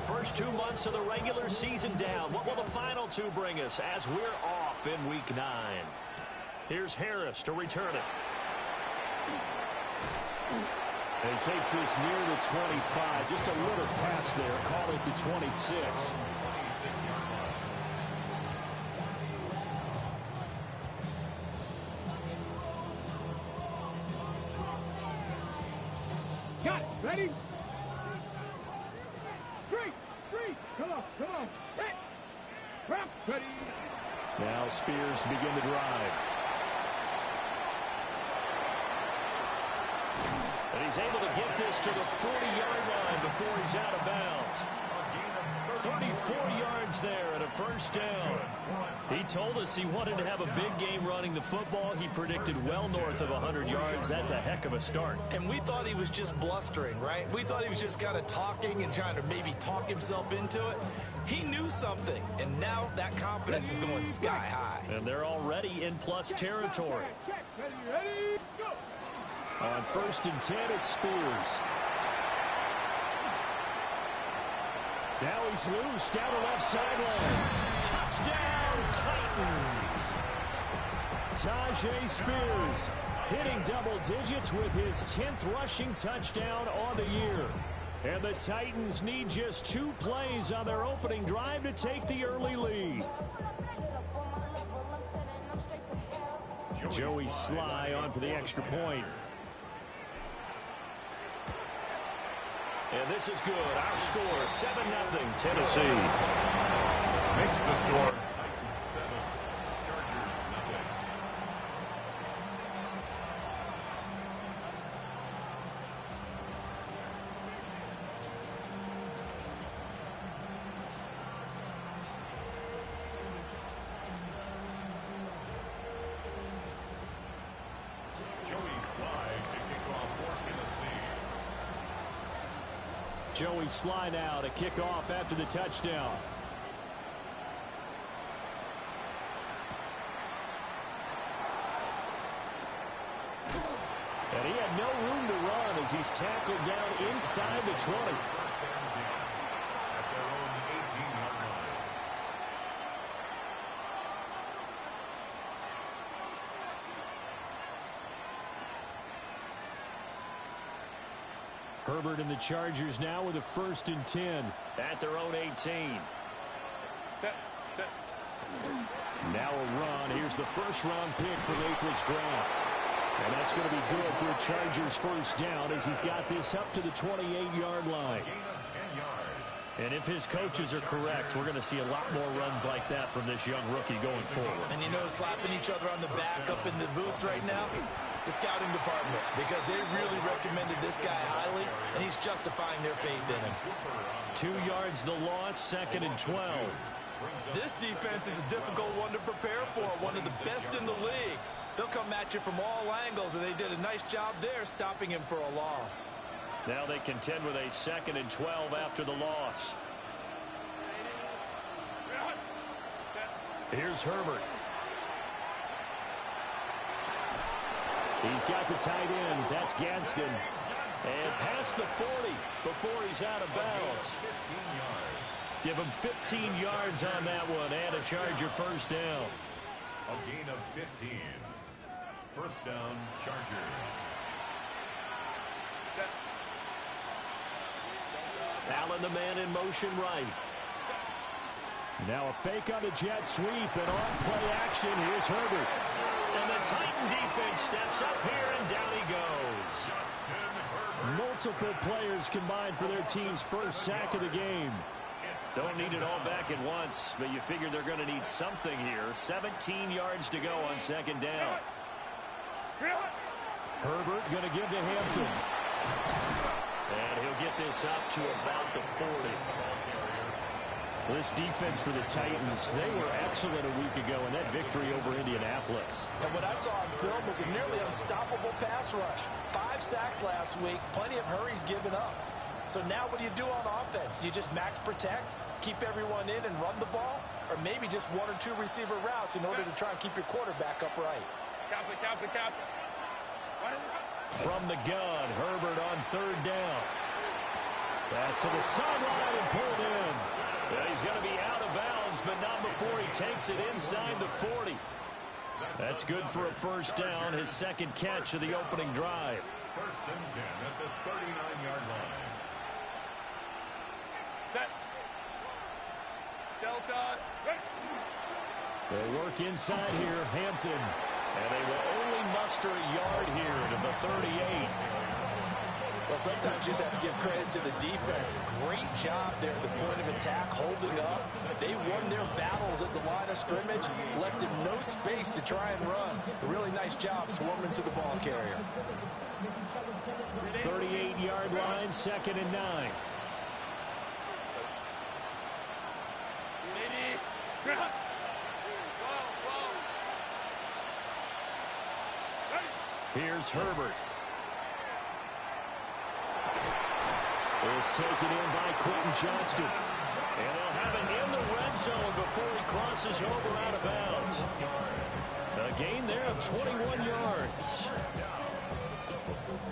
first 2 months of the regular season down. What will the final two bring us as we're off in Week 9? Here's Harris to return it. And he takes this near the 25. Just a little pass there. Call it the 26. Got it. Ready? Three. Come on. Hit. Prep. Ready. Now Spears to begin the drive. And he's able to get this to the 40-yard line before he's out of bounds. 34 yards there and a first down. He told us he wanted to have a big game running the football. He predicted well north of 100 yards. That's a heck of a start. And we thought he was just blustering, right? We thought he was just kind of talking and trying to maybe talk himself into it. He knew something, and now that confidence is going sky high. And they're already in plus territory. Ready, go. On 1st and 10, it's Spears. Now he's loose down the left sideline. Touchdown, Titans! Tajay Spears hitting double digits with his 10th rushing touchdown on the year. And the Titans need just 2 plays on their opening drive to take the early lead. Joey Sly on for the extra point. And this is good. Our score, 7-0 Tennessee. Makes the score. Titans 7, Chargers 0. Joey Sly to kick off for Tennessee. Joey Sly now to kick off after the touchdown. And he had no room to run as he's tackled down inside the 20. First and 10 at their own 18-yard line. Herbert and the Chargers now with a 1st and 10. At their own 18. Now a run. Here's the first-round pick from April's draft. And that's going to be good for a Chargers first down as he's got this up to the 28-yard line. Gain of 10 yards. And if his coaches are correct, we're going to see a lot more runs like that from this young rookie going forward. And you know, slapping each other on the back up in the boots right now, the scouting department, because they really recommended this guy highly, and he's justifying their faith in him. 2 yards the loss, 2nd and 12. This defense is a difficult one to prepare for, one of the best in the league. They'll come at you from all angles, and they did a nice job there stopping him for a loss. Now they contend with a 2nd and 12 after the loss. Here's Herbert. He's got the tight end. That's Gadsden. And past the 40 before he's out of bounds. 15 yards. Give him 15 yards on that one and a Charger first down. A gain of 15. First down, Chargers. Allen, the man in motion right. Now a fake on the jet sweep and on play action. Here's Herbert. And the Titan defense steps up here and down he goes. Multiple players combined for their team's first sack of the game. Don't need it all back at once, but you figure they're going to need something here. 17 yards to go on 2nd down. Herbert going to give to Hampton. And he'll get this up to about the 40. This defense for the Titans, they were excellent a week ago in that victory over Indianapolis. And what I saw on film was a nearly unstoppable pass rush. 5 sacks last week, plenty of hurries given up. So now what do you do on offense? You just max protect, keep everyone in and run the ball, or maybe just 1 or 2 receiver routes in order to try and keep your quarterback upright. From the gun, Herbert on 3rd down. Pass to the sideline and pulled in. Yeah, he's going to be out of bounds, but not before he takes it inside the 40. That's good for a first down, his second catch of the opening drive. First and 10 at the 39-yard line. Set. Delta. They work inside here, Hampton. And they will only muster a yard here to the 38. Well, sometimes you just have to give credit to the defense. Great job there at the point of attack, holding up. They won their battles at the line of scrimmage, left them no space to try and run. A really nice job swarming to the ball carrier. 38-yard line, 2nd and 9. Here's Herbert. It's taken in by Quentin Johnston. And they'll have it in the red zone before he crosses over out of bounds. A gain there of 21 yards.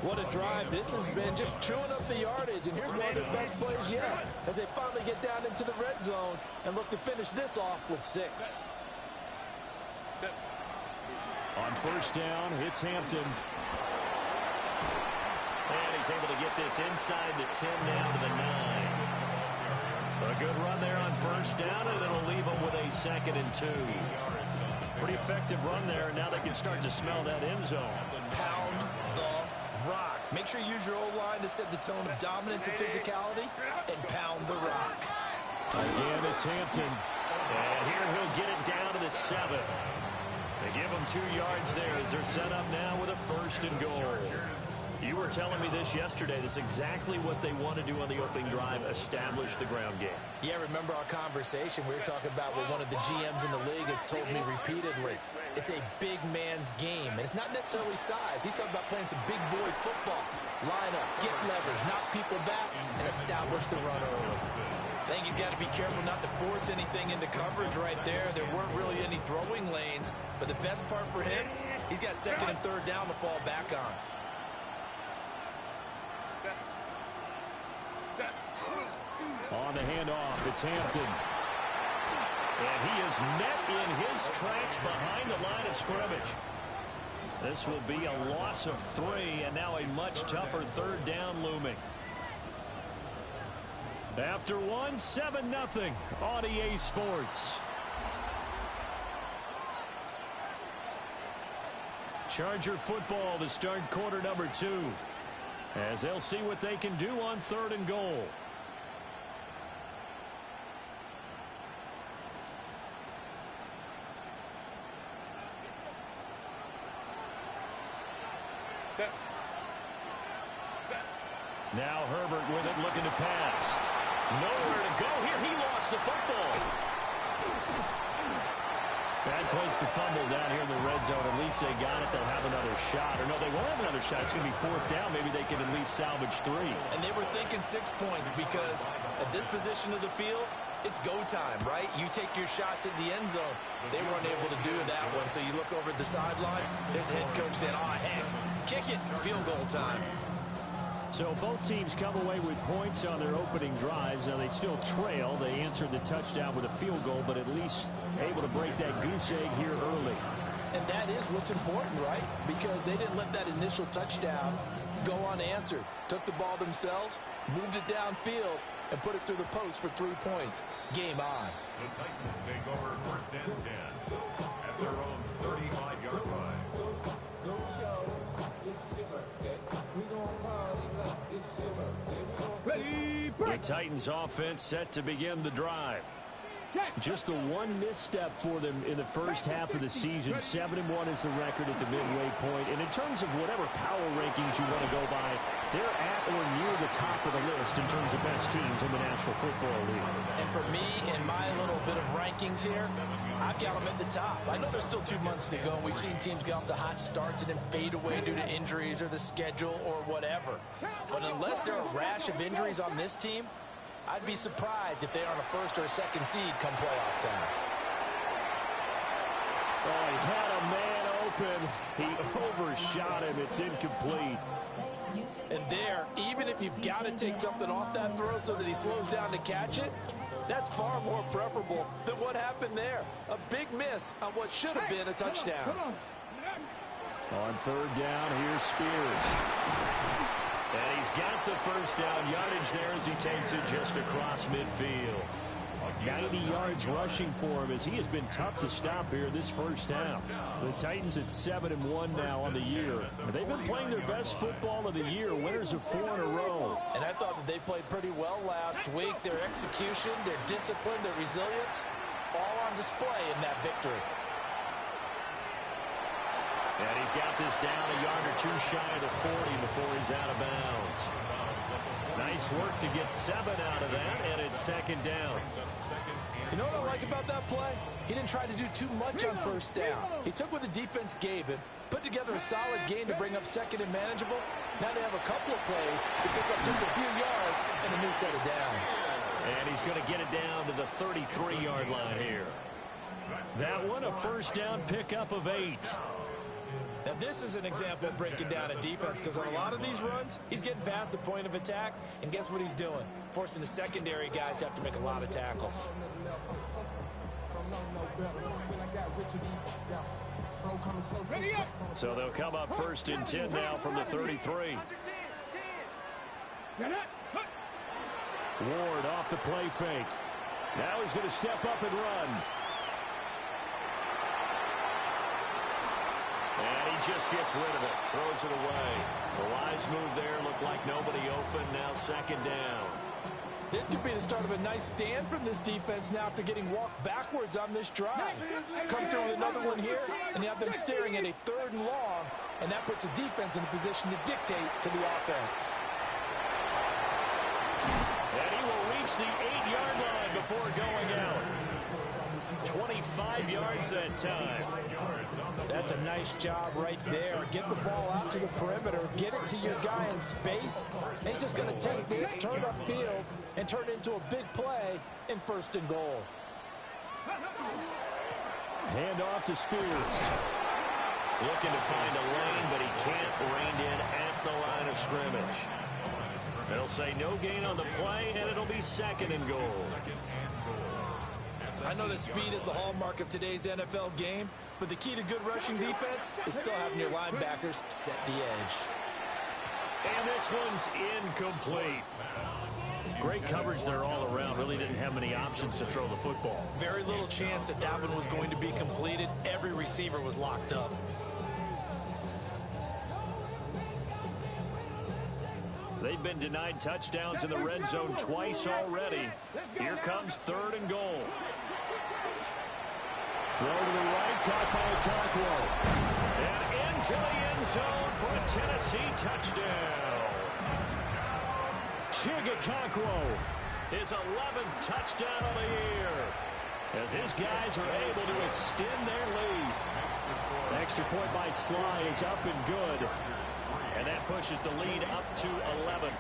What a drive this has been, just chewing up the yardage. And here's one of their best plays yet, as they finally get down into the red zone and look to finish this off with 6. On first down, it's Hampton. And he's able to get this inside the 10 down to the 9. A good run there on first down, and it'll leave them with a 2nd and 2. Pretty effective run there, and now they can start to smell that end zone. Pound the rock. Make sure you use your O-line to set the tone of dominance and physicality, and pound the rock. Again, it's Hampton. And here he'll get it down to the 7. They give him 2 yards there as they're set up now with a 1st and goal. You were telling me this yesterday. This is exactly what they want to do on the opening drive, establish the ground game. Yeah, remember our conversation? We were talking about what one of the GMs in the league has told me repeatedly. It's a big man's game, and it's not necessarily size. He's talking about playing some big boy football. Line up, get leverage, knock people back, and establish the run early. I think he's got to be careful not to force anything into coverage right there. There weren't really any throwing lanes, but the best part for him, he's got 2nd and 3rd down to fall back on. On the handoff, it's Hampton. And he is met in his tracks behind the line of scrimmage. This will be a loss of 3, and now a much tougher 3rd down looming. After 1, 7-0 on EA Sports. Charger football to start quarter number 2. As they'll see what they can do on 3rd and goal. Now Herbert with it, looking to pass. Nowhere to go here. He lost the football. Bad place to fumble down here in the red zone. At least they got it. They'll have another shot. Or no, they won't have another shot. It's going to be 4th down. Maybe they can at least salvage 3. And they were thinking 6 points because at this position of the field, it's go time, right? You take your shots at the end zone. They weren't able to do that one. So you look over at the sideline, there's the head coach saying, oh, heck, kick it, field goal time. So both teams come away with points on their opening drives. Now they still trail. They answered the touchdown with a field goal, but at least able to break that goose egg here early. And that is what's important, right? Because they didn't let that initial touchdown go unanswered. Took the ball themselves, moved it downfield, and put it through the post for 3 points. Game on. The Titans take over 1st and 10 at their own 35-yard line. The Titans offense set to begin the drive. Just the one misstep for them in the first half of the season. 7-1 is the record at the midway point. And in terms of whatever power rankings you want to go by, they're at or near the top of the list in terms of best teams in the National Football League. And for me, in my little bit of rankings here, I've got them at the top. I know there's still 2 months to go. We've seen teams get off to hot starts and then fade away due to injuries or the schedule or whatever. But unless there are a rash of injuries on this team, I'd be surprised if they're on a 1st or 2nd seed come playoff time. Oh, he had a man open. He overshot him. It's incomplete. And there, even if you you've got to take something off that throw so that he slows down to catch it, that's far more preferable than what happened there. A big miss on what should have been a touchdown. On third down, here's Spears. And he's got the first down yardage there as he takes it just across midfield. 90 yards rushing for him as he has been tough to stop here this first half. The Titans at 7-1 now on the year. They've been playing their best football of the year, winners of 4 in a row. And I thought that they played pretty well last week. Their execution, their discipline, their resilience, all on display in that victory. And he's got this down a yard or two shy of the 40 before he's out of bounds. Nice work to get 7 out of that, and it's second down. You know what I like about that play? He didn't try to do too much on first down. He took what the defense gave him, put together a solid game to bring up second and manageable. Now they have a couple of plays to pick up just a few yards and a new set of downs. And he's going to get it down to the 33-yard line here. That one, a first down pickup of 8. Now, this is an example of breaking down a defense because on a lot of these runs, he's getting past the point of attack, and guess what he's doing? Forcing the secondary guys to have to make a lot of tackles. So they'll come up first and 10 now from the 33. Ward off the play fake. Now he's going to step up and run. And he just gets rid of it, throws it away. The wise move there, looked like nobody open, now second down. This could be the start of a nice stand from this defense now after getting walked backwards on this drive. Come through with another one here, and you have them staring at a 3rd and long, and that puts the defense in a position to dictate to the offense. And he will reach the 8-yard line before going out. 25 yards that time. That's a nice job right there. Get the ball out to the perimeter. Get it to your guy in space. And he's just going to take this, turn upfield, and turn it into a big play in 1st and goal. Hand off to Spears. Looking to find a lane, but he can't rein in at the line of scrimmage. They'll say no gain on the play, and it'll be 2nd and goal. I know that speed is the hallmark of today's NFL game, but the key to good rushing defense is still having your linebackers set the edge. And this one's incomplete. Great coverage there all around. Really didn't have many options to throw the football. Very little chance that that one was going to be completed. Every receiver was locked up. They've been denied touchdowns in the red zone twice already. Here comes 3rd and goal. Throw to the right, caught by Okonkwo. And into the end zone for a Tennessee touchdown. Okonkwo. His 11th touchdown of the year, as his guys are able to extend their lead. Extra point by Sly is up and good. And that pushes the lead up to 11.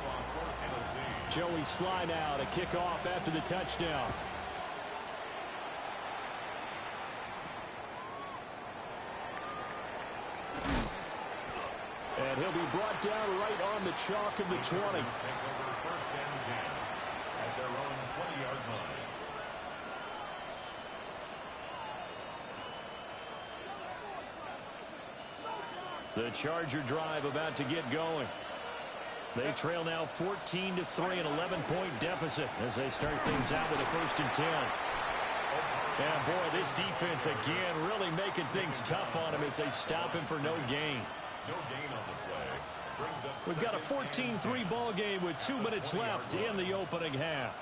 Joey Sly now to kick off after the touchdown. And he'll be brought down right on the chalk of the 20. Take over 1st and 10 at their own 20-yard line. The Charger drive about to get going. They trail now 14-3, an 11-point deficit as they start things out with a 1st and 10. And boy, this defense again really making things tough on him as they stop him for no gain. No gain on the play. Brings up We've got a 14-3 ball game with 2 minutes left in the opening half.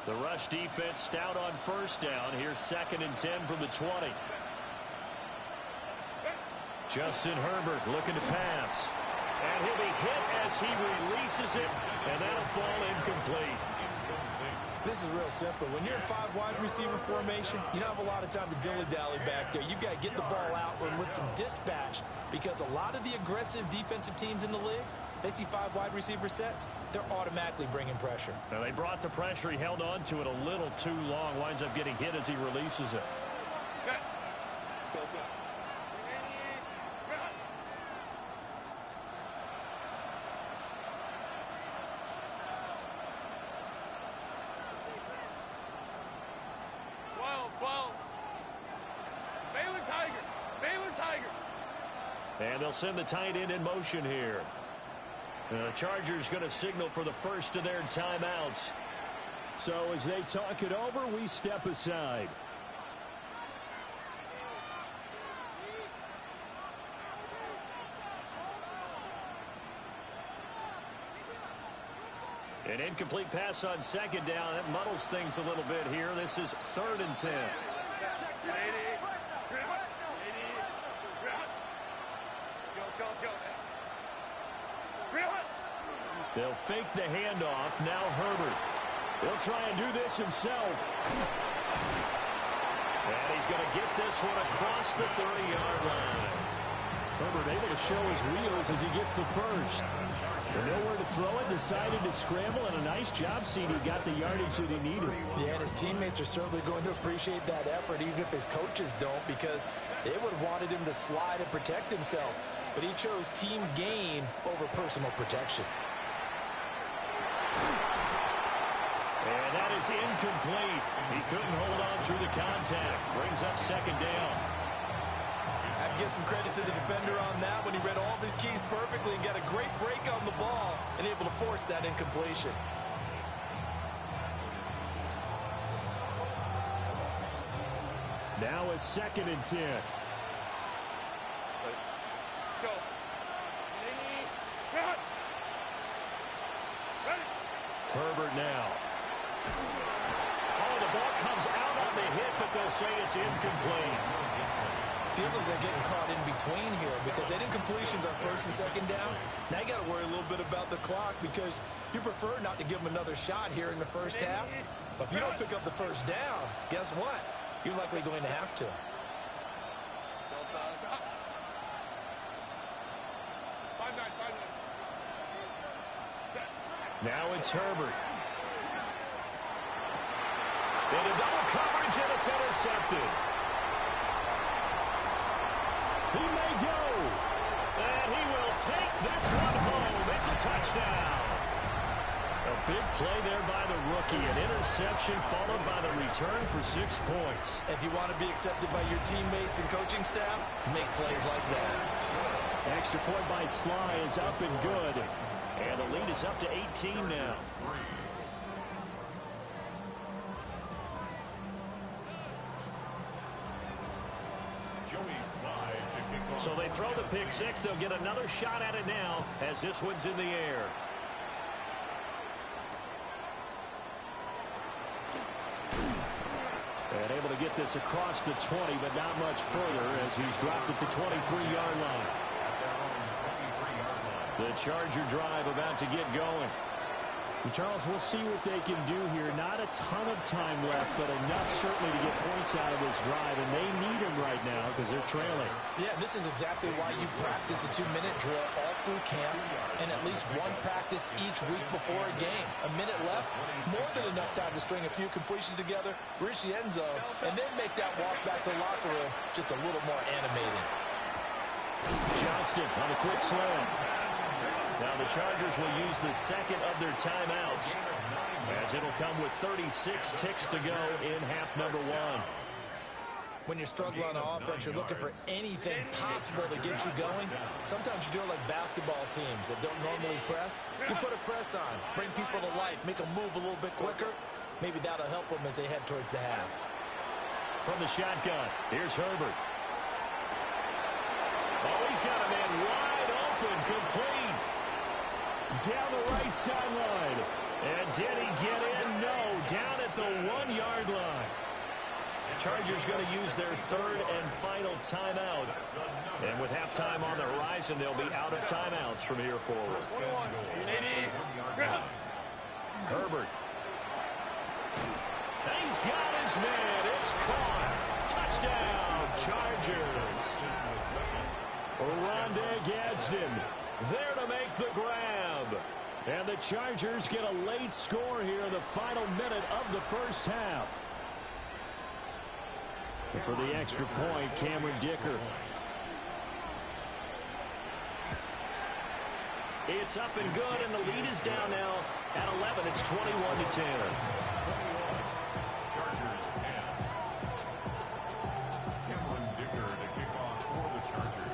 The rush defense stout on 1st down. Here's 2nd and 10 from the 20. Justin Herbert looking to pass. And he'll be hit as he releases it, and that'll fall incomplete. This is real simple. When you're in 5 wide receiver formation, you don't have a lot of time to dilly-dally back there. You've got to get the ball out and with some dispatch, because a lot of the aggressive defensive teams in the league, they see 5 wide receiver sets, they're automatically bringing pressure. Now they brought the pressure. He held on to it a little too long. Winds up getting hit as he releases it. Set. Go. 12. Baylor Tigers. And they'll send the tight end in motion here. The Chargers going to signal for the first of their timeouts. So as they talk it over, we step aside. An incomplete pass on second down. That muddles things a little bit here. This is 3rd and 10. They'll fake the handoff. Now Herbert. He'll try and do this himself. And he's going to get this one across the 30-yard line. Herbert able to show his wheels as he gets the first. And nowhere to throw it, decided to scramble, and a nice job seeing he got the yardage that he needed. Yeah, and his teammates are certainly going to appreciate that effort, even if his coaches don't, because they would have wanted him to slide and protect himself. But he chose team gain over personal protection. And that is incomplete. He couldn't hold on through the contact. Brings up second down. I'd give some credit to the defender on that when he read all of his keys perfectly and got a great break on the ball and able to force that incompletion. Now a 2nd and 10. Go. Herbert now. Oh, the ball comes out on the hit, but they'll say it's incomplete. Feels like they're getting caught in between here because that incompletion's on 1st and 2nd down. Now you got to worry a little bit about the clock because you prefer not to give them another shot here in the first half. But if you don't pick up the first down, guess what? You're likely going to have to. Now it's Herbert. Into double coverage, and it's intercepted. He may go. And he will take this one home. It's a touchdown. A big play there by the rookie. An interception followed by the return for 6 points. If you want to be accepted by your teammates and coaching staff, make plays like that. Extra point by Sly is up and good. And the lead is up to 18 now. So they throw the pick six. They'll get another shot at it now as this one's in the air. And able to get this across the 20, but not much further as he's dropped at the 23-yard line. The Charger drive about to get going. And Charles, we'll see what they can do here. Not a ton of time left, but enough certainly to get points out of this drive, and they need them right now because they're trailing. Yeah, this is exactly why you practice a 2-minute drill all through camp and at least one practice each week before a game. A minute left, more than enough time to string a few completions together, reach the end zone, and then make that walk back to the locker room just a little more animated. Johnston on a quick slam. Now the Chargers will use the second of their timeouts as it'll come with 36 ticks to go in half number 1. When you're struggling on offense, you're looking for anything possible to get you going. Sometimes you do it like basketball teams that don't normally press. You put a press on, bring people to life, make them move a little bit quicker. Maybe that'll help them as they head towards the half. From the shotgun, here's Herbert. Oh, he's got a man wide open, complete. Down the right sideline. And did he get in? No. Down at the 1-yard line. Chargers going to use their third and final timeout. And with halftime on the horizon, they'll be out of timeouts from here forward. Herbert. He's got his man. It's caught. Touchdown, Chargers. Rondé Gadsden there to make the grab. And the Chargers get a late score here in the final minute of the first half. And for the extra point, Cameron Dicker. It's up and good, and the lead is down now at 11. It's 21-10. Chargers 10. Cameron Dicker to kick off for the Chargers.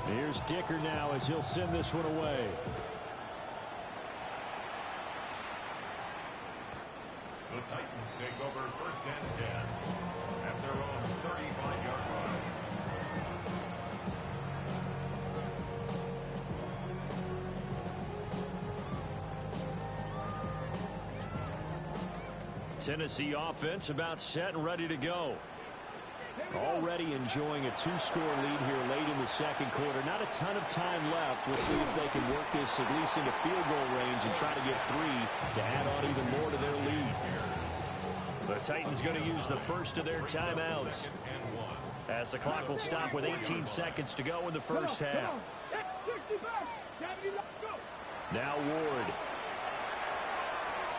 Here's Dicker now as he'll send this one away. The Titans take over first and 10 at their own 35-yard line. Tennessee offense about set and ready to go. Already enjoying a two-score lead here late in the second quarter. Not a ton of time left. We'll see if they can work this at least into field goal range and try to get 3 to add on even more to their lead. The Titans going to use the first of their timeouts as the clock will stop with 18 seconds to go in the first half. Now Ward.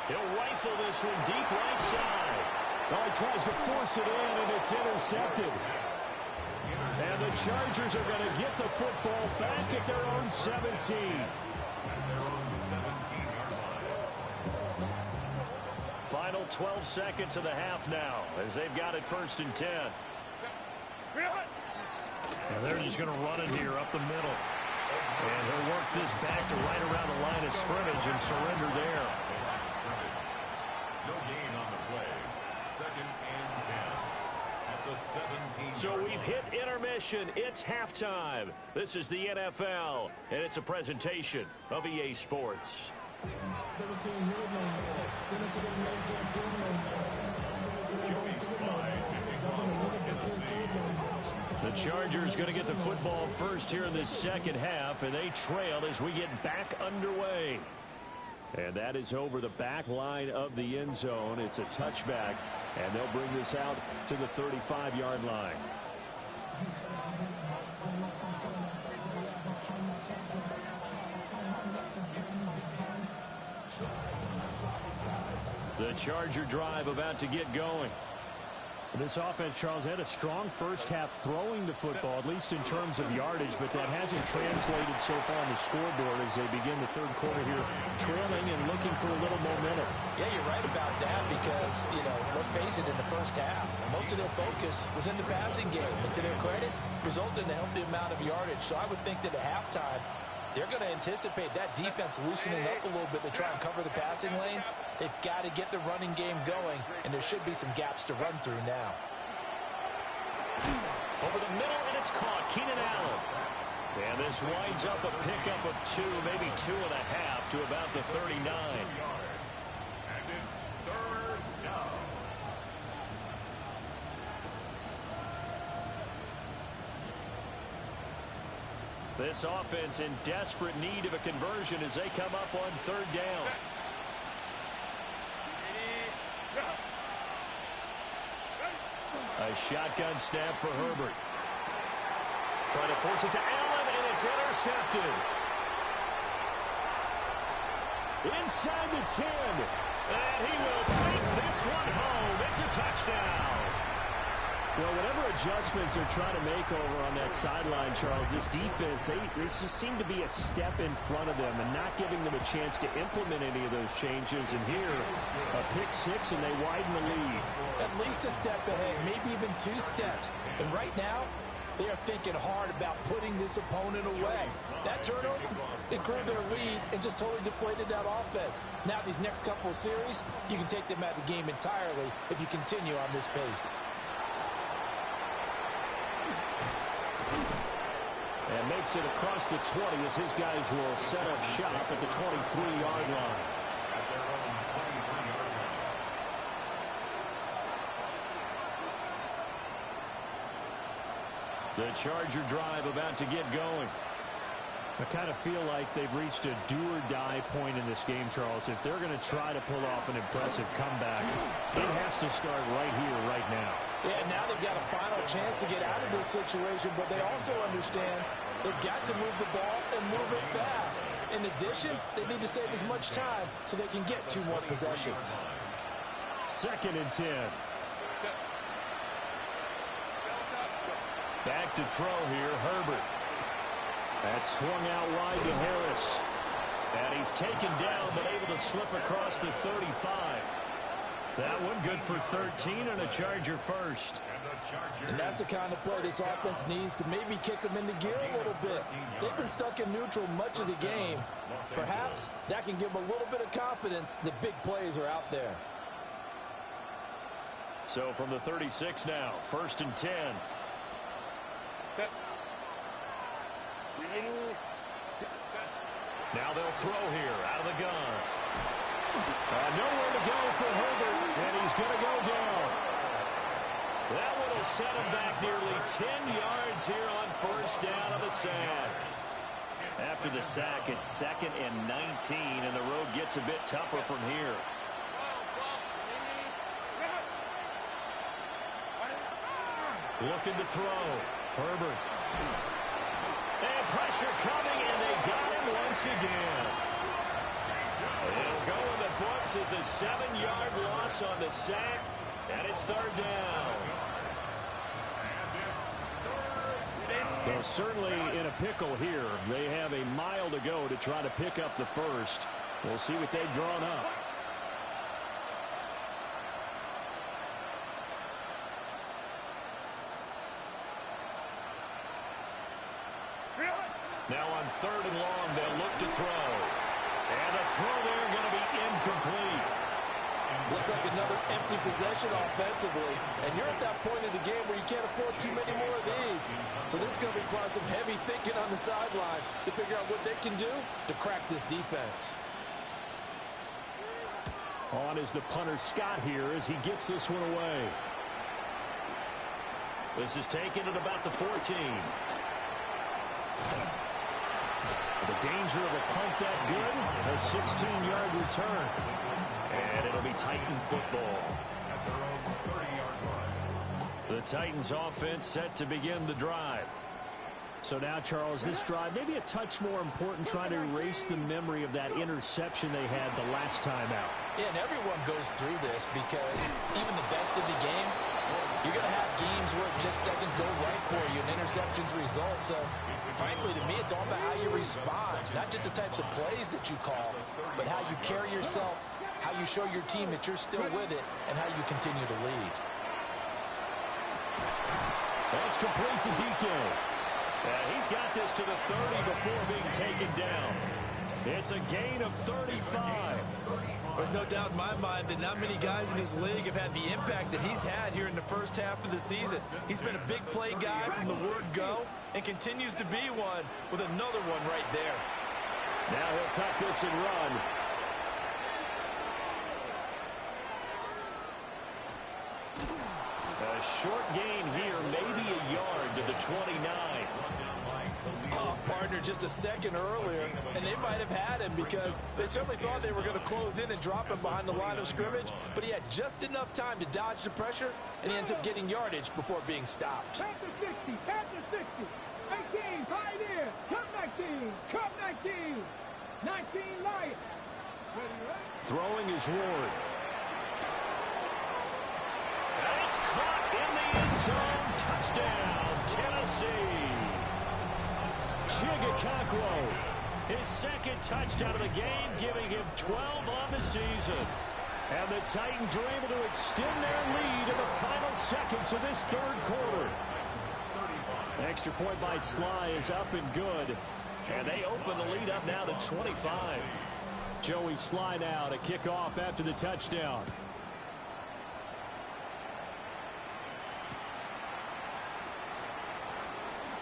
He'll rifle this one deep right side. Oh, he tries to force it in, and it's intercepted. And the Chargers are going to get the football back at their own 17. Final 12 seconds of the half now as they've got it first and 10. And they're just going to run it here up the middle. And he'll work this back to right around the line of scrimmage and surrender there. No gain on the play. Second and 10 at the 17. So we've hit intermission. It's halftime. This is the NFL, and it's a presentation of EA Sports. Joey Slye kicking off for Tennessee. The Chargers going to get the football first here in this second half, and they trail as we get back underway. And that is over the back line of the end zone. It's a touchback, and they'll bring this out to the 35-yard line. The Charger drive about to get going. This offense, Charles, had a strong first half throwing the football, at least in terms of yardage, but that hasn't translated so far on the scoreboard as they begin the third quarter here, trailing and looking for a little momentum. Yeah, you're right about that because, let's face it, in the first half, most of their focus was in the passing game. And to their credit, resulted in a healthy amount of yardage. So I would think that at halftime, they're going to anticipate that defense loosening up a little bit to try and cover the passing lanes. They've got to get the running game going, and there should be some gaps to run through now. Over the middle, and it's caught. Keenan Allen. And this winds up a pickup of 2, maybe 2.5 to about the 39. And it's third down. This offense in desperate need of a conversion as they come up on third down. A shotgun snap for Herbert. Trying to force it to Allen, and it's intercepted. Inside the 10. And he will take this one home. It's a touchdown. Well, whatever adjustments they're trying to make over on that sideline, Charles, this defense, they just seem to be a step in front of them and not giving them a chance to implement any of those changes. And here, a pick 6, and they widen the lead. At least a step ahead, maybe even 2 steps. And right now, they are thinking hard about putting this opponent away. That turnover, it grew their lead and just totally deflated that offense. Now these next couple of series, you can take them out of the game entirely if you continue on this pace. And makes it across the 20 as his guys will set up shop at the 23-yard line. At their own 23-yard line. The Charger drive about to get going. I kind of feel like they've reached a do-or-die point in this game, Charles. If they're going to try to pull off an impressive comeback, it has to start right here, right now. Yeah, now they've got a final chance to get out of this situation, but they also understand They've got to move the ball and move it fast. In addition, they need to save as much time so they can get 2 more possessions. 2nd and 10. Back to throw here, Herbert. That swung out wide to Harris. And he's taken down, but able to slip across the 35. That one good for 13 and a Charger first. And that's the kind of play this offense needs to maybe kick them into gear a little bit. They've been stuck in neutral much of the game. Perhaps that can give them a little bit of confidence. The big plays are out there. So from the 36 now, 1st and 10. Now they'll throw here out of the gun. Nowhere to go for Herbert, and he's going to go down. That one will set him back nearly 10 yards here on 1st down of the sack. After the sack, it's 2nd and 19, and the road gets a bit tougher from here. Looking to throw. Herbert. And pressure coming, and they got him once again. It'll go in the books as a 7-yard loss on the sack, and it's 3rd down. Well, certainly in a pickle here. They have a mile to go to try to pick up the first. We'll see what they've drawn up. Now on 3rd and long, they'll look to throw. And the throw there going to be incomplete. Looks like another empty possession offensively. And you're at that point in the game where you can't afford too many more of these. So this is going to require some heavy thinking on the sideline to figure out what they can do to crack this defense. On is the punter Scott here as he gets this one away. This is taken at about the 14. The danger of a punt that good, a 16-yard return. And it'll be Titan football. The Titans offense set to begin the drive. So now, Charles, this drive maybe a touch more important, trying to erase the memory of that interception they had the last time out. Yeah, and everyone goes through this because even the best of the game, you're going to have games where it just doesn't go right for you, and interceptions result. So, frankly, to me, it's all about how you respond, not just the types of plays that you call, but how you carry yourself, how you show your team that you're still with it, and how you continue to lead. That's complete to DK. And he's got this to the 30 before being taken down. It's a gain of 35. There's no doubt in my mind that not many guys in this league have had the impact that he's had here in the first half of the season. He's been a big play guy from the word go and continues to be one with another one right there. Now he'll tuck this and run. A short gain here, maybe a yard to the 29. Oh, partner, just a second earlier, and they might have had him because they certainly thought they were going to close in and drop him behind the line of scrimmage, but he had just enough time to dodge the pressure, and he ends up getting yardage before being stopped. Back to 60, back to 60. 18, right there. Come 19, come 19. 19 Lions. Throwing is Ward. And it's caught in the end zone. Touchdown, Tennessee. Chigakakro. His 2nd touchdown of the game, giving him 12 on the season. And the Titans are able to extend their lead in the final seconds of this 3rd quarter. Extra point by Sly is up and good. And they open the lead up now to 25. Joey Sly now to kick off after the touchdown.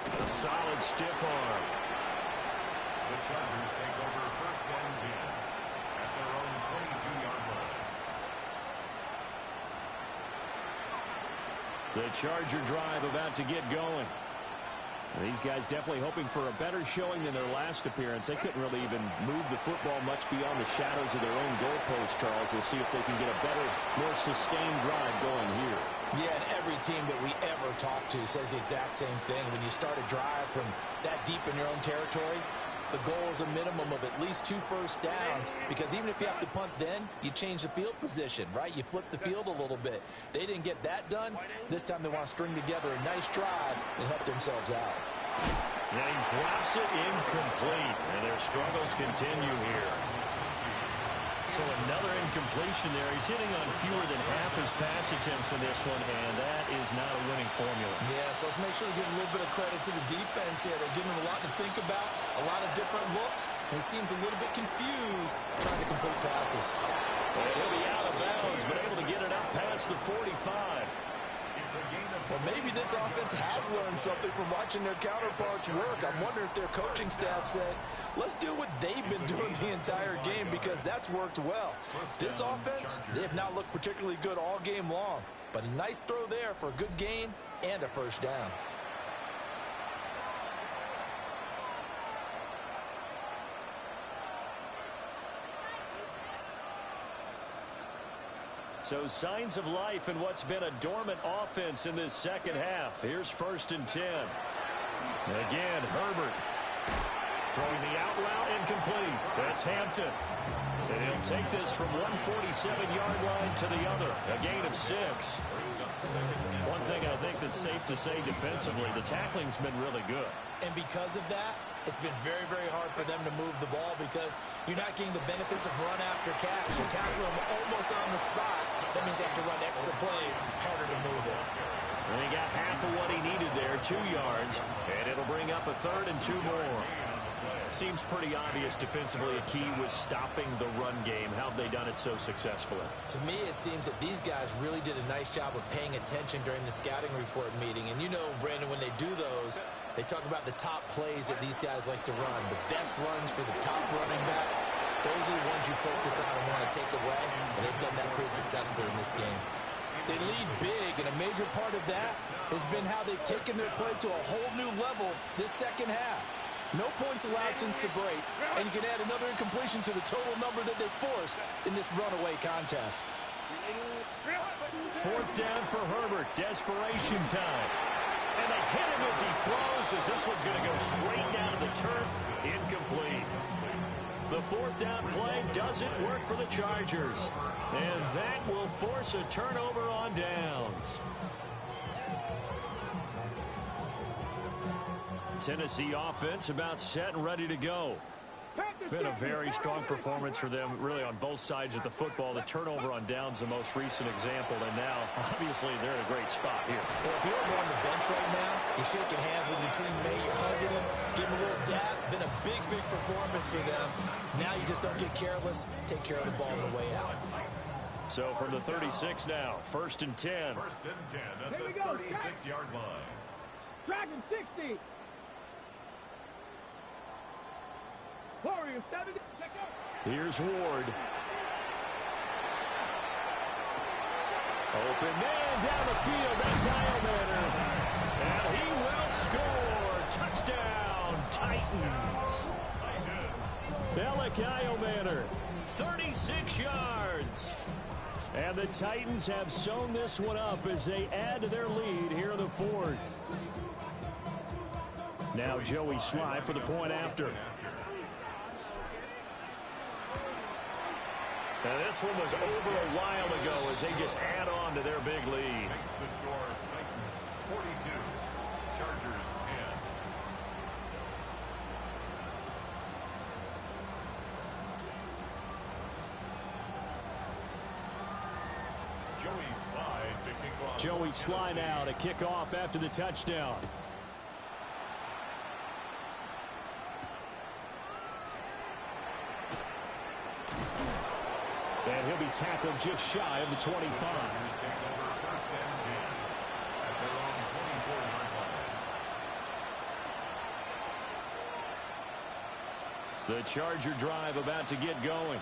A solid stiff arm. The Chargers take over 1st and 10 at their own 22-yard line. The Charger drive about to get going. These guys definitely hoping for a better showing than their last appearance. They couldn't really even move the football much beyond the shadows of their own goalpost, Charles. We'll see if they can get a better, more sustained drive going here. Yeah, and every team that we ever talk to says the exact same thing. When you start a drive from that deep in your own territory, the goal is a minimum of at least 2 first downs, because even if you have to punt then, you change the field position, right? You flip the field a little bit. They didn't get that done. This time they want to string together a nice drive and help themselves out. And he drops it incomplete, and their struggles continue here. So another incompletion there. He's hitting on fewer than half his pass attempts in this one, and that is not a winning formula. Yeah, so let's make sure to give a little bit of credit to the defense here. They're giving him a lot to think about, a lot of different looks, and he seems a little bit confused trying to complete passes. And he'll be out of bounds, but able to get it up past the 45. Well, maybe this offense has learned something from watching their counterparts work. I'm wondering if their coaching staff said, let's do what they've been doing the entire game, because that's worked well. This offense, they have not looked particularly good all game long, but a nice throw there for a good gain and a first down. So signs of life in what's been a dormant offense in this second half. Here's 1st and 10. Again, Herbert throwing the out route incomplete. That's Hampton. And he'll take this from 147-yard line to the other. A gain of 6. One thing I think that's safe to say defensively, the tackling's been really good. And because of that, it's been very, very hard for them to move the ball, because you're not getting the benefits of run after catch. You're tackling them almost on the spot. That means they have to run extra plays, harder to move it. And he got half of what he needed there, 2 yards, and it'll bring up a 3rd and 2 more. Seems pretty obvious defensively a key was stopping the run game. How have they done it so successfully? To me, it seems that these guys really did a nice job of paying attention during the scouting report meeting. And you know, Brandon, when they do those, they talk about the top plays that these guys like to run. The best runs for the top running back, those are the ones you focus on and want to take away. And they've done that pretty successfully in this game. They lead big, and a major part of that has been how they've taken their play to a whole new level this second half. No points allowed since the break, and you can add another incompletion to the total number that they forced in this runaway contest. 4th down for Herbert. Desperation time. And they hit him as he throws, as this one's going to go straight down to the turf. Incomplete. The 4th down play doesn't work for the Chargers. And that will force a turnover on downs. Tennessee offense about set and ready to go. Been a very strong performance for them, really, on both sides of the football. The turnover on downs, the most recent example, and now, obviously, they're in a great spot here. Well, if you're over on the bench right now, you're shaking hands with your teammate, you're hugging him, giving him a little dap. Been a big, big performance for them. Now you just don't get careless. Take care of the ball on the way out. So from the 36 now, 1st and 10. 1st and 10 at the 36-yard line. Dragon 60. Warriors 70. Check out. Here's Ward. Open man down the field. That's Eilmaner. And he will score. Touchdown, Titans. Alec Eilmaner, 36 yards. And the Titans have sewn this one up as they add to their lead here in the 4th. Now Joey Sly for the point after. Now this one was over a while ago as they just add on to their big lead. Makes the score Titans 42, Chargers 10. Joey Sly to kick off. Joey Sly now to kick off after the touchdown. And he'll be tackled just shy of the 25. Chargers take over 1st and 10 at their own 24-yard line. The Charger drive about to get going.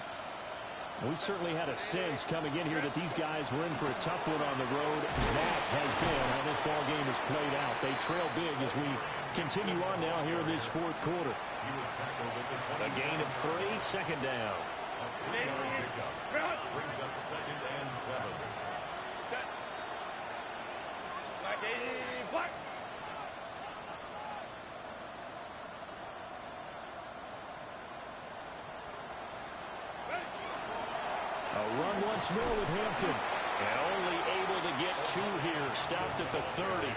We certainly had a sense coming in here that these guys were in for a tough one on the road. That has been how this ball game has played out. They trail big as we continue on now here in this fourth quarter. A gain of 3, second down. Brings up second and 7. Set. Black 80, black. A run once more with Hampton. And only able to get 2 here. Stopped at the 30.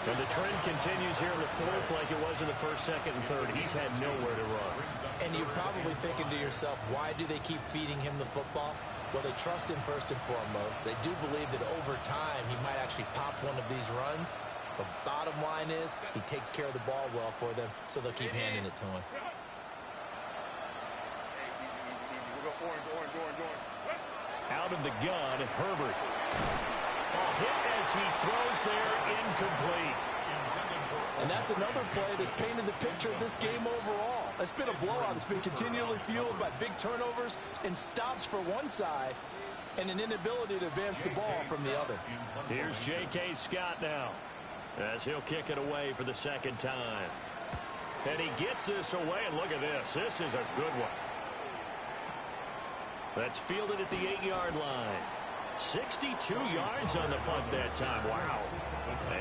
And the trend continues here in the fourth like it was in the first, second, and third. He's had nowhere to run. And you're probably thinking to yourself, why do they keep feeding him the football? Well, they trust him first and foremost. They do believe that over time he might actually pop one of these runs. The bottom line is he takes care of the ball well for them, so they'll keep handing it to him. Out of the gun, Herbert. A hit as he throws there, incomplete. And that's another play that's painted the picture of this game overall. It's been a blowout. It's been continually fueled by big turnovers and stops for one side and an inability to advance the ball from the other. Here's J.K. Scott now as he'll kick it away for the second time. And he gets this away, and look at this. This is a good one. That's fielded at the 8-yard line. 62 yards on the punt that time. Wow.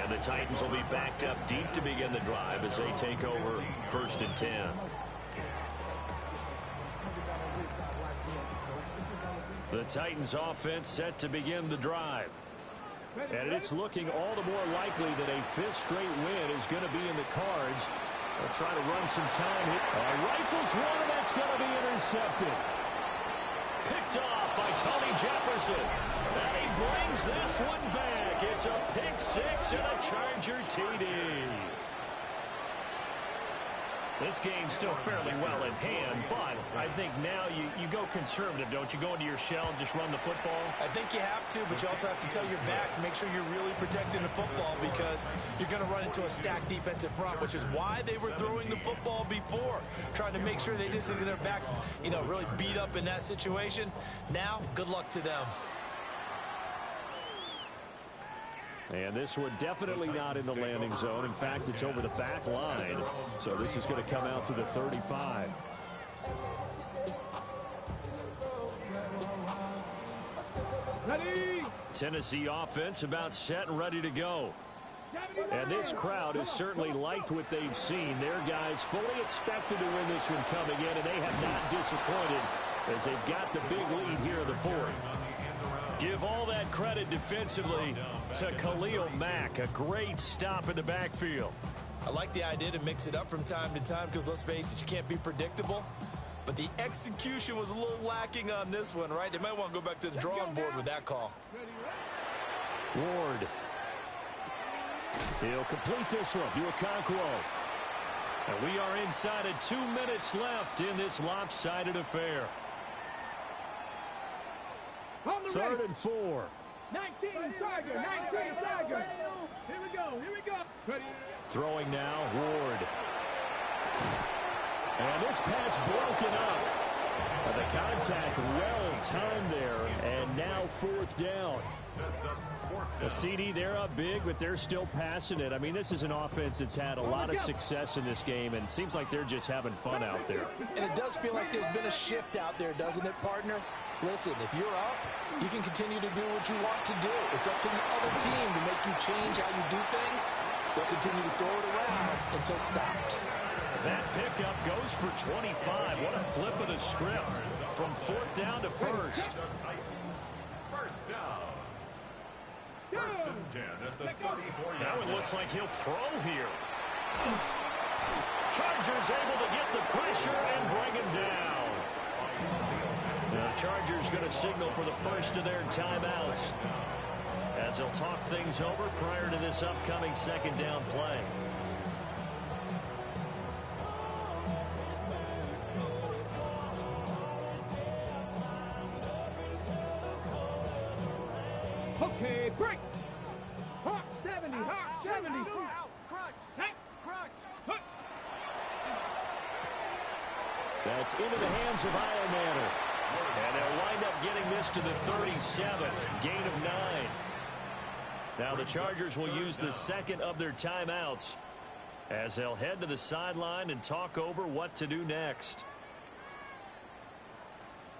And the Titans will be backed up deep to begin the drive as they take over 1st and 10. The Titans offense set to begin the drive. And it's looking all the more likely that a 5th straight win is going to be in the cards. They'll try to run some time here. Rifles one, and that's going to be intercepted. Picked off by Tony Jefferson. And he brings this one back. It's a pick 6 and a Charger TD. This game's still fairly well in hand, but I think now you go conservative, don't you? Go into your shell and just run the football? I think you have to, but you also have to tell your backs, make sure you're really protecting the football because you're going to run into a stacked defensive front, which is why they were throwing the football before, trying to make sure they just get their backs, really beat up in that situation. Now, good luck to them. And this one definitely not in the landing zone. In fact, it's over the back line. So this is going to come out to the 35. Ready. Tennessee offense about set and ready to go. And this crowd has certainly liked what they've seen. Their guys fully expected to win this one coming in, and they have not disappointed as they've got the big lead here in the fourth. Give all that credit defensively to Khalil Mack. A great stop in the backfield. I like the idea to mix it up from time to time because, let's face it, you can't be predictable. But the execution was a little lacking on this one, right? They might want to go back to the drawing board with that call. Ward. He'll complete this one. Okonkwo. And we are inside of 2 minutes left in this lopsided affair. 3rd and 4. 19 Tiger, 19 Tiger. Here we go. Ready. Throwing now, Ward. And this pass broken up. The contact well timed there, and now 4th down. The CD, they're up big, but they're still passing it. I mean, this is an offense that's had a lot of success in this game, and it seems like they're just having fun out there. And it does feel like there's been a shift out there, doesn't it, partner? Listen, if you're up, you can continue to do what you want to do. It's up to the other team to make you change how you do things. They'll continue to throw it around until stopped. That pickup goes for 25. What a flip of the script from 4th down to 1st. First down. 1st and 10 at the 34-yard Now it looks like he'll throw here. Chargers able to get the pressure and bring him down. The Chargers going to signal for the first of their timeouts as they'll talk things over prior to this upcoming 2nd down play. Okay, break. Hawk 70, Hawk 70. Crunch. Hey. Crunch. That's into the hands of Ironmaner. And they'll wind up getting this to the 37. Gain of 9. Now the Chargers will use the second of their timeouts as they'll head to the sideline and talk over what to do next.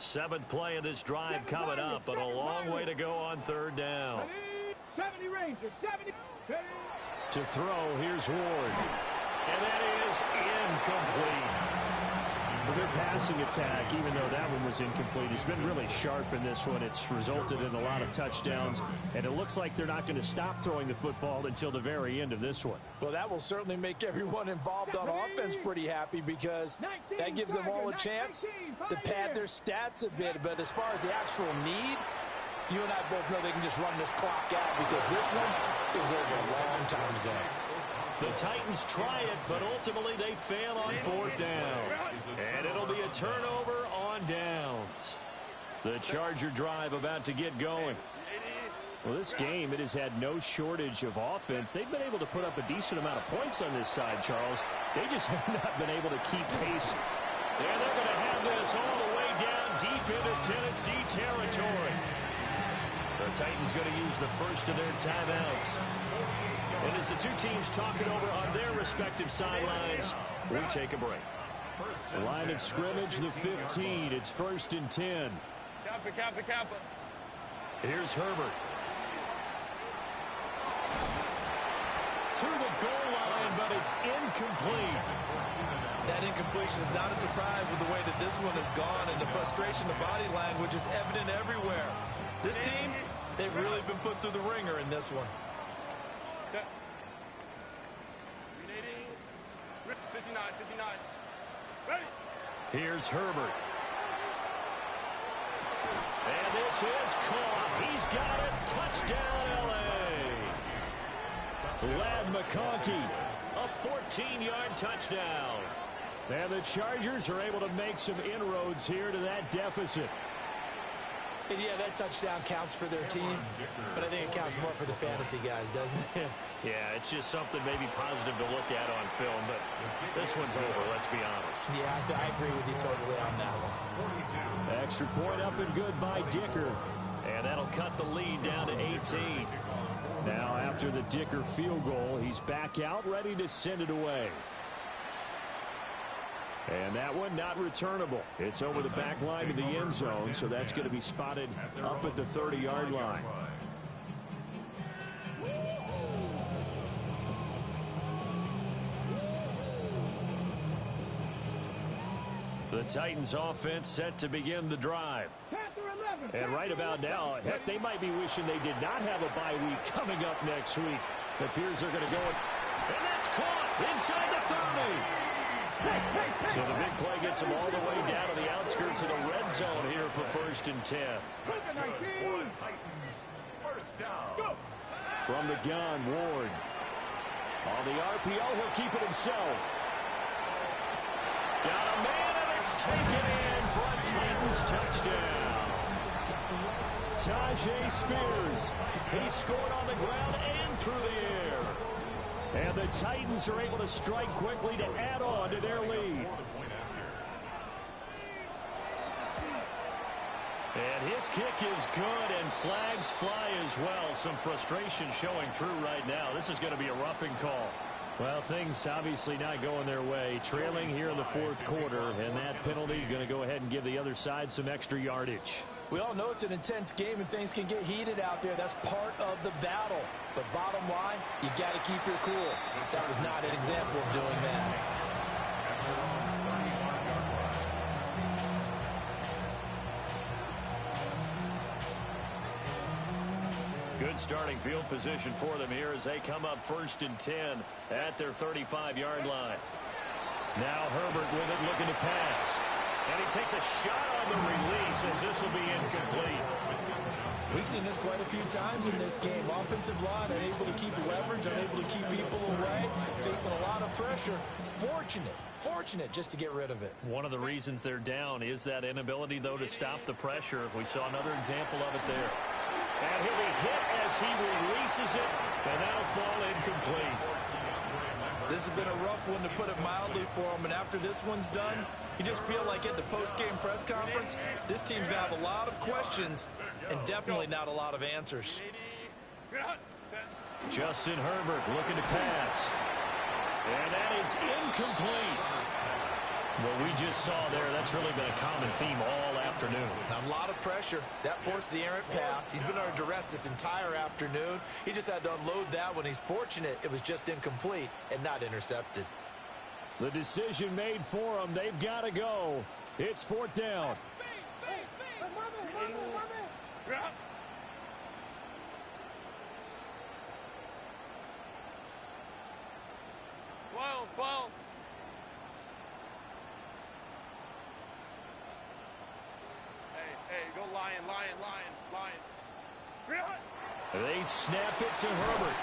7th play of this drive coming up, but a long way to go on 3rd down. 70 Rangers, 70. To throw, here's Ward. And that is incomplete. Their passing attack, even though that one was incomplete, has been really sharp in this one. It's resulted in a lot of touchdowns, and it looks like they're not going to stop throwing the football until the very end of this one. Well, that will certainly make everyone involved on offense pretty happy because that gives them all a chance to pad their stats a bit. But as far as the actual need, you and I both know they can just run this clock out because this one was over a long time ago. The Titans try it, but ultimately they fail on 4th down. And it'll be a turnover on downs. The Charger drive about to get going. Well, this game, it has had no shortage of offense. They've been able to put up a decent amount of points on this side, Charles. They just have not been able to keep pace. And they're going to have this all the way down deep into Tennessee territory. The Titans going to use the first of their timeouts. And as the two teams talk it over on their respective sidelines, we take a break. Line of scrimmage, the 15. It's 1st and 10. Kappa. Here's Herbert. To the goal line, but it's incomplete. That incompletion is not a surprise with the way that this one has gone, and the frustration, the body language is evident everywhere. This team, they've really been put through the ringer in this one. 59. Ready. Here's Herbert. And this is caught. He's got it. Touchdown, L.A. Lad McConkey. A 14-yard touchdown. And the Chargers are able to make some inroads here to that deficit. And yeah, that touchdown counts for their team, but I think it counts more for the fantasy guys, doesn't it? Yeah, it's just something maybe positive to look at on film, but this one's over, let's be honest. Yeah, I agree with you totally on that one. Extra point up and good by Dicker. And that'll cut the lead down to 18. Now after the Dicker field goal, he's back out ready to send it away. And that one not returnable. It's over the back line to the end zone, so that's going to be spotted up at the 30-yard line. The Titans offense set to begin the drive. And right about now, heck, they might be wishing they did not have a bye week coming up next week. It appears they're going to go. And that's caught inside the 30. So the big play gets them all the way down to the outskirts of the red zone here for 1st and 10. From the gun, Ward. On the RPO, he'll keep it himself. Got a man, and it's taken in for a Titans touchdown. Tajay Spears. He scored on the ground and through the air. And the Titans are able to strike quickly to add on to their lead. And his kick is good, and flags fly as well. Some frustration showing through right now. This is going to be a roughing call. Well, things obviously not going their way. Trailing here in the 4th quarter, and that penalty going to go ahead and give the other side some extra yardage. We all know it's an intense game and things can get heated out there. That's part of the battle. But bottom line, you got to keep your cool. That was not an example of doing that. Good starting field position for them here as they come up 1st and 10 at their 35-yard line. Now Herbert with it, looking to pass. And he takes a shot on the release as this will be incomplete. We've seen this quite a few times in this game. Offensive line unable to keep leverage, unable to keep people away, facing a lot of pressure. Fortunate just to get rid of it. One of the reasons they're down is that inability, though, to stop the pressure. We saw another example of it there. And he'll be hit as he releases it, and that'll fall incomplete. This has been a rough one, to put it mildly, for him. And after this one's done, you just feel like at the post-game press conference, this team's going to have a lot of questions and definitely not a lot of answers. Justin Herbert looking to pass. And that is incomplete. What we just saw there, that's really been a common theme all afternoon. A lot of pressure. That forced the errant pass. He's been under duress this entire afternoon. He just had to unload that one. He's fortunate it was just incomplete and not intercepted. The decision made for him. They've got to go. It's 4th down. Well. Hey, go Lion. They snap it to Herbert.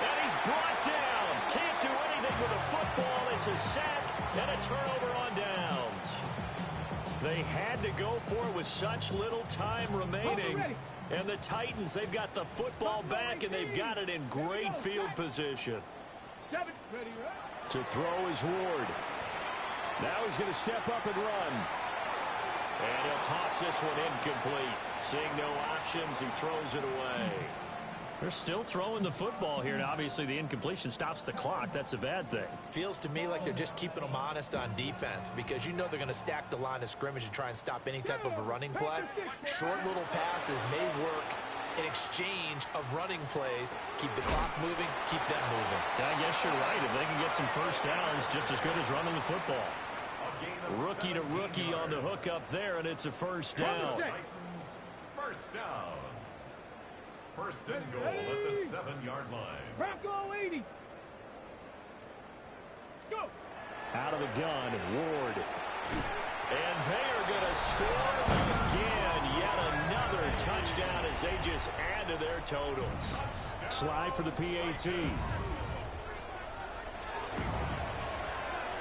And he's brought down. Can't do anything with a football. It's a sack and a turnover on downs. They had to go for it with such little time remaining. And the Titans, they've got the football back, and they've got it in great field position. To throw is Ward. Now he's going to step up and run. And he'll toss this one incomplete. Seeing no options, he throws it away. They're still throwing the football here, and obviously the incompletion stops the clock. That's a bad thing. Feels to me like they're just keeping them honest on defense, because you know they're going to stack the line of scrimmage and try and stop any type of a running play. Short little passes may work in exchange of running plays. Keep the clock moving, keep them moving. I guess you're right. If they can get some first downs, just as good as running the football. Rookie to rookie on the hook up there, and it's a first down. First down. First and goal at the 7-yard line. Bronco 80. Let's go. Out of the gun, Ward. And they are going to score again. Yet another touchdown as they just add to their totals. Slide for the PAT.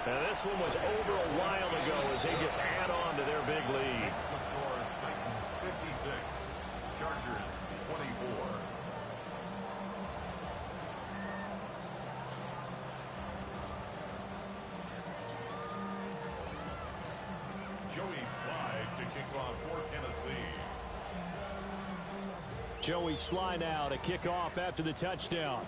Now this one was over a while ago as they just add on to their big lead. The score, Titans 56, Chargers 24. Joey Slide to kick off for Tennessee. Joey Sly now to kick off after the touchdown.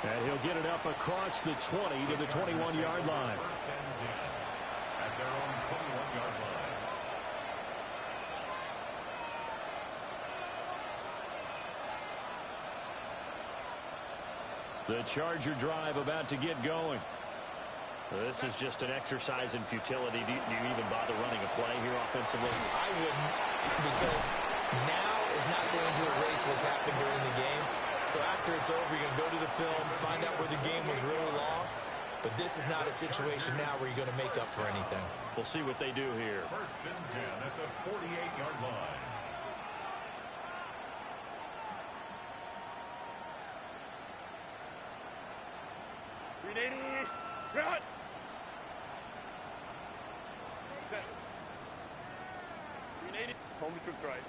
And he'll get it up across the 20 to the 21-yard line. First and 10 at their own 21-yard line. The Charger drive about to get going. This is just an exercise in futility. Do you even bother running a play here offensively? I wouldn't, because now is not going to erase what's happened during the game. So after it's over, you're going to go to the film, find out where the game was really lost. But this is not a situation now where you're going to make up for anything. We'll see what they do here. First and 10 at the 48-yard line. Run! Home trips right.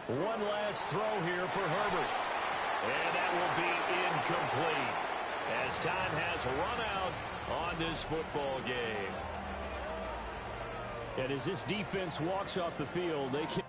One last throw here for Herbert. And that will be incomplete as time has run out on this football game. And as this defense walks off the field, they can